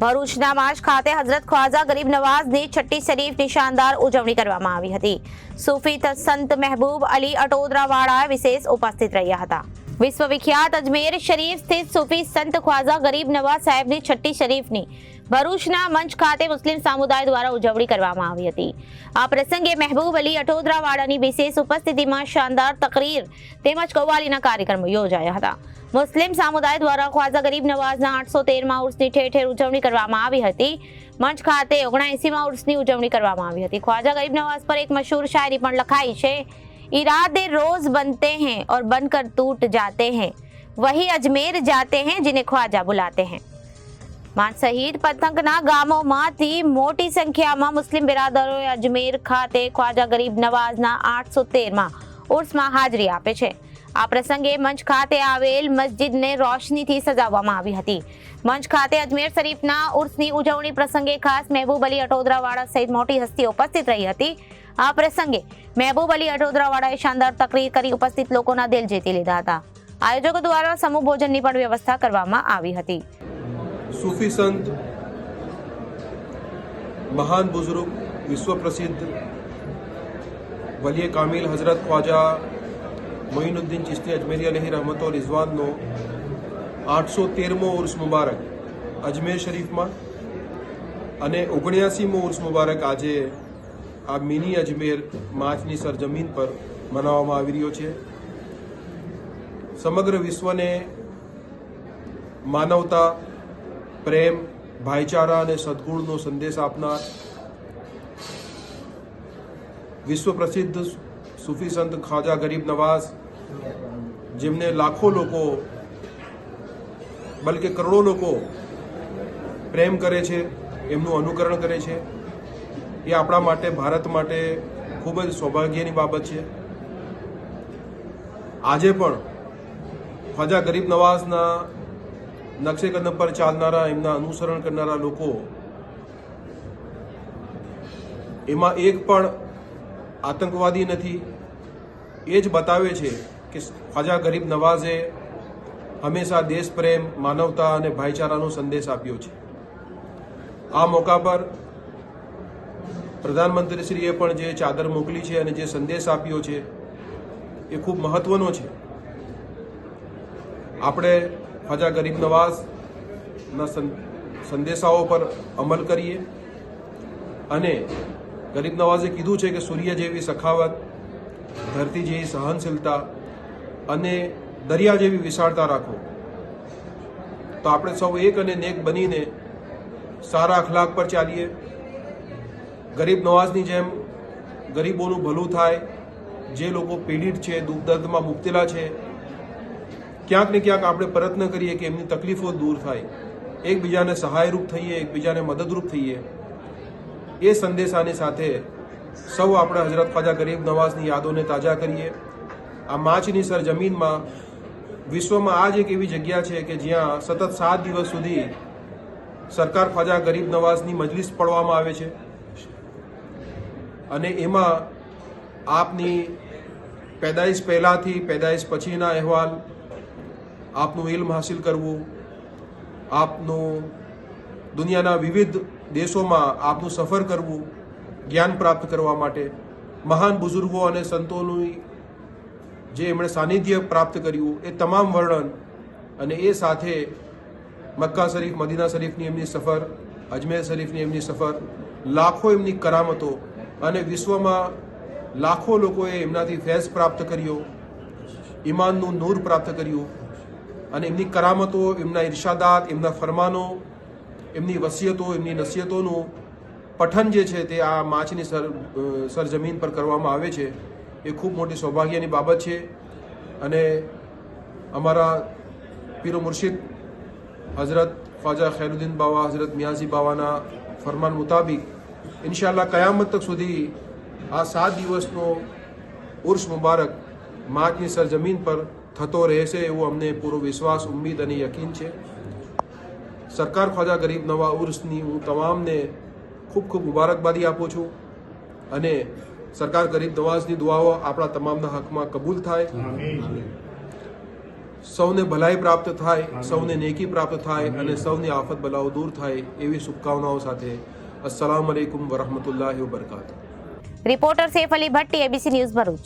ભરૂચના માજ ખાતે હઝરત ખ્વાજા ગરીબ નવાઝની છઠ્ઠી શરીફની શાનદાર ઉજવણી કરવામાં આવી હતી। સૂફી સંત મહેબૂબ અલી અટોદરાવાળા વિશેષ ઉપસ્થિત રહ્યા હતા। વિશ્વવિખ્યાત અજમેર શરીફ સ્થિત સૂફી સંત ખ્વાજા ગરીબ નવાઝ સાહેબની છઠ્ઠી શરીફની ભરૂચના મંચ ખાતે મુસ્લિમ સમુદાય દ્વારા ઉજવણી કરવામાં આવી હતી। આ પ્રસંગે મહેબૂબ અલી અટોદરાવાળાની વિશેષ ઉપસ્થિતિમાં શાનદાર તકરીર તેમજ કવ્વાલીના કાર્યક્રમો યોજાયા હતા। મુસ્લિમ સમુદાય દ્વારા ખ્વાજા ગરીબ નવાઝના 813માં ઉર્સની ઠેર ઠેર ઉજવણી કરવામાં આવી હતી। મંચ ખાતે 79માં ઉર્સની ઉજવણી કરવામાં આવી હતી। ખ્વાજા ગરીબ નવાઝ પર એક મશહૂર શાયરી પણ લખાઈ છે, इरादे रोज बनते हैं और बनकर टूट जाते हैं, वही अजमेर जाते हैं जिन्हें ख्वाजा बुलाते हैं। માંડ સહિત પતંગના ગામોમાંથી મોટી સંખ્યામાં મુસ્લિમ બિરાદરોએ અજમેર ખાતે ખ્વાજા ગરીબ નવાઝના 813માં ઉર્સમાં હાજરી આપે છે। આ પ્રસંગે મંચ ખાતે આવેલ મસ્જિદને રોશનીથી સજાવવામાં આવી હતી। મંચ ખાતે અજમેર શરીફના ઉર્સની ઉજવણી પ્રસંગે ખાસ મહેબૂબ અલી અટોદરાવાળા સહિત મોટી હસ્તીઓ ઉપસ્થિત રહી હતી। આ પ્રસંગે મહેબૂબ અલી અટોદરાવાળાએ શાનદાર તકરીર કરી ઉપસ્થિત લોકોના દિલ જીતી લીધા હતા। આયોજકો દ્વારા સમૂહ ભોજનની પણ વ્યવસ્થા કરવામાં આવી હતી। सूफी संत महान बुजुर्ग विश्व प्रसिद्ध वली कामिल हजरत ख्वाजा मोइनुद्दीन चिश्ती अजमेरी अलैहि रहमत और रिजवाननो 813मो उर्स मुबारक अजमेर शरीफમાં અને 79મો ઉર્સ મુબારક આજે આ મિની અજમેર માચની સરજમીન પર મનાવવામાં આવી રહ્યો છે। સમગ્ર વિશ્વને માનવતા, પ્રેમ, ભાઈચારા અને સદગુણનો સંદેશ આપનાર વિશ્વ પ્રસિદ્ધ સૂફી સંત ખ્વાજા ગરીબ નવાઝ, જેમને લાખો લોકો બલકે કરોડો લોકો પ્રેમ કરે છે, એમનું અનુકરણ કરે છે, એ આપણા માટે, ભારત માટે ખૂબ જ સૌભાગ્યની બાબત છે। આજે પણ ખ્વાજા ગરીબ નવાઝના નકશે કદમ પર ચાલનારા, એમના અનુસરણ કરનારા લોકો, એમાં એક પણ આતંકવાદી નથી। એ જ બતાવે છે કે ખ્વાજા ગરીબ નવાઝે હંમેશા દેશ પ્રેમ, માનવતા અને ભાઈચારાનો સંદેશ આપ્યો છે। આ મોકા પર પ્રધાનમંત્રીશ્રીએ પણ જે ચાદર મોકલી છે અને જે સંદેશ આપ્યો છે એ ખૂબ મહત્વનો છે। આપણે ખ્વાજા ગરીબ નવાઝના સંદેશાઓ પર અમલ કરીએ અને ગરીબ નવાઝે કીધું છે કે સૂર્ય જેવી સખાવત, ધરતી જેવી સહનશીલતા અને દરિયા જેવી વિશાળતા રાખો। તો આપણે સૌ એક અને નેક બનીને સારા અખલાક પર ચાલીએ। ગરીબ નવાઝની જેમ ગરીબોનું ભલું થાય, જે લોકો પીડિત છે, દુઃખ દર્દમાં મુબતલા છે, ક્યાંક ને ક્યાંક આપણે પ્રયત્ન કરીએ કે એમની તકલીફો દૂર થાય, એકબીજાને સહાયરૂપ થઈએ, એકબીજાને મદદરૂપ થઈએ। એ સંદેશાની સાથે સૌ આપણે હઝરત ખ્વાજા ગરીબ નવાઝની યાદોને તાજા કરીએ। આ માચની સરજમીનમાં વિશ્વમાં આ જ એક એવી જગ્યા છે કે જ્યાં સતત 7 દિવસ સુધી સરકાર ખ્વાજા ગરીબ નવાઝની મજલિસ પઢવામાં આવે છે અને એમાં આપની પેદાઈશ પહેલાંથી પેદાઈશ પછીના અહેવાલ, આપનું ઇલ્મ હાસિલ કરવું, આપનું દુનિયાના વિવિધ દેશોમાં આપનું સફર કરવું, જ્ઞાન પ્રાપ્ત કરવા માટે મહાન બુઝુર્ગો અને સંતોનું જે એમણે સાનિધ્ય પ્રાપ્ત કર્યું એ તમામ વર્ણન અને એ સાથે મક્કા શરીફ, મદીના શરીફની એમની સફર, અજમેર શરીફની એમની સફર, લાખો એમની કરામતો અને વિશ્વમાં લાખો લોકોએ એમનાથી ફૈઝ પ્રાપ્ત કર્યો, ઈમાનનું નૂર પ્રાપ્ત કર્યું અને એમની કરામતો, એમના ઇરશાદાત, એમના ફરમાનો, એમની વસિયતો, એમની નસીહતોનું પઠન જે છે તે આ માચની સરજમીન પર કરવામાં આવે છે। એ ખૂબ મોટી સૌભાગ્યની બાબત છે અને અમારા પીરો મુર્શિદ હઝરત ખ્વાજા ખૈરુદ્દીન બાવા, હઝરત મિયાઝી બાવાના ફરમાન મુતાબિક ઇન્શાઅલ્લાહ કયામત તક સુધી આ 7 દિવસનો ઉર્સ મુબારક માચની સરજમીન પર થતો રહેશે એવો અમને પૂરો વિશ્વાસ, ઉમ્મીદ અને યકીન છે। સરકાર ખ્વાજા ગરીબ નવાઝ ઉર્સની હું તમામને ખૂબ ખૂબ મુબારકબાદી આપું છું અને સરકાર ગરીબ નવાઝની દુઆઓ આપણા તમામના હકમાં કબૂલ થાય। સૌને ભલાઈ પ્રાપ્ત થાય, સૌને નેકી પ્રાપ્ત થાય અને સૌની આફત બલાઓ દૂર થાય એવી શુભકામનાઓ સાથે અસ્સલામુ અલૈકુમ વરહમતુલ્લાહિ વબરકાતુહુ. Reporter Saif Ali Bhatti, ABC news Bharuch.